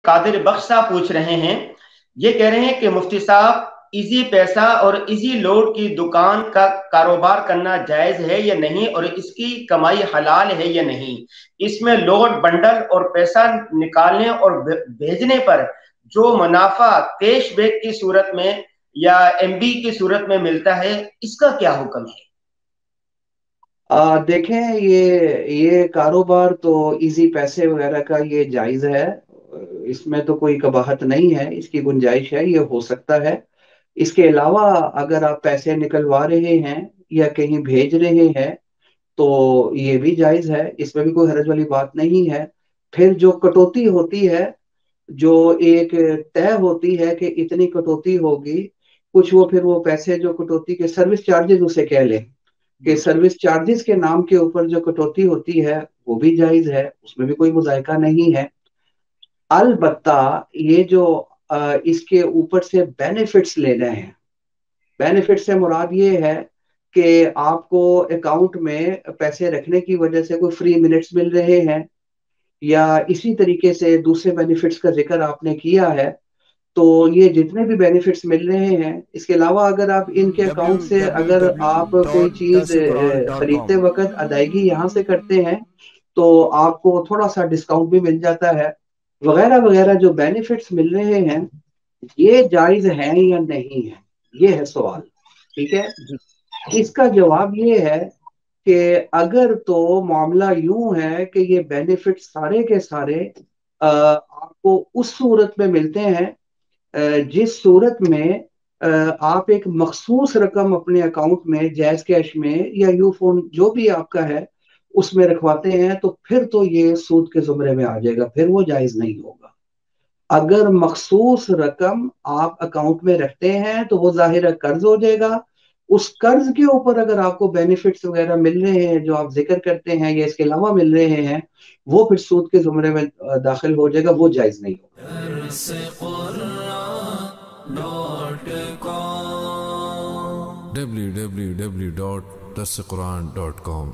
قادر بخش صاحب پوچھ رہے ہیں، یہ کہہ رہے ہیں کہ مفتی صاحب ایزی پیسہ اور ایزی لوڈ کی دکان کا کاروبار کرنا جائز ہے یا نہیں، اور اس کی کمائی حلال ہے یا نہیں؟ اس میں لوڈ بنڈل اور پیسہ نکالنے اور بھیجنے پر جو منافع کیش بیک کی صورت میں یا ایم بی کی صورت میں ملتا ہے، اس کا کیا حکم ہے؟ دیکھیں، یہ کاروبار تو ایزی پیسے وغیرہ کا یہ جائز ہے، اس میں تو کوئی قباحت نہیں ہے، اس کی گنجائش ہے، یہ ہو سکتا ہے۔ اس کے علاوہ اگر آپ پیسے نکلوا رہے ہیں یا کہیں بھیج رہے ہیں تو یہ بھی جائز ہے، اس میں بھی کوئی حرج والی بات نہیں ہے۔ پھر جو کٹوتی ہوتی ہے، جو ایک طے ہوتی ہے کہ اتنی کٹوتی ہوگی، کچھ وہ پھر وہ پیسے جو کٹوتی کے سروس چارجز اسے کہہ لیں کہ سروس چارجز کے نام کے اوپر جو کٹوتی ہوتی ہے وہ بھی جائز ہے، اس میں بھی کوئی مذائقہ نہیں ہے۔ البتہ یہ جو اس کے اوپر سے بینیفٹس لینے ہیں، بینیفٹ سے مراد یہ ہے کہ آپ کو اکاؤنٹ میں پیسے رکھنے کی وجہ سے کوئی فری منٹس مل رہے ہیں، یا اسی طریقے سے دوسرے بینیفٹس کا ذکر آپ نے کیا ہے، تو یہ جتنے بھی بینیفٹس مل رہے ہیں، اس کے علاوہ اگر آپ ان کے اکاؤنٹ سے اگر آپ کوئی چیز خریدتے www.dasquran.com وقت ادائیگی یہاں سے کرتے ہیں تو آپ کو تھوڑا سا ڈسکاؤنٹ بھی مل جاتا ہے، وغیرہ وغیرہ جو بینیفٹس مل رہے ہیں، یہ جائز ہیں یا نہیں ہے، یہ ہے سوال۔ ٹھیک ہے، اس کا جواب یہ ہے کہ اگر تو معاملہ یوں ہے کہ یہ بینیفٹ سارے کے سارے آپ کو اس صورت میں ملتے ہیں جس صورت میں آپ ایک مخصوص رقم اپنے اکاؤنٹ میں جائز کیش میں یا یو فون جو بھی آپ کا ہے اس میں رکھواتے ہیں، تو پھر تو یہ سود کے زمرے میں آ جائے گا، پھر وہ جائز نہیں ہوگا۔ اگر مخصوص رقم آپ اکاؤنٹ میں رکھتے ہیں تو وہ ظاہر قرض ہو جائے گا، اس قرض کے اوپر اگر آپ کو بینیفٹس وغیرہ مل رہے ہیں جو آپ ذکر کرتے ہیں یا اس کے علاوہ مل رہے ہیں، وہ پھر سود کے زمرے میں داخل ہو جائے گا، وہ جائز نہیں ہوگا۔ www.dasquran.com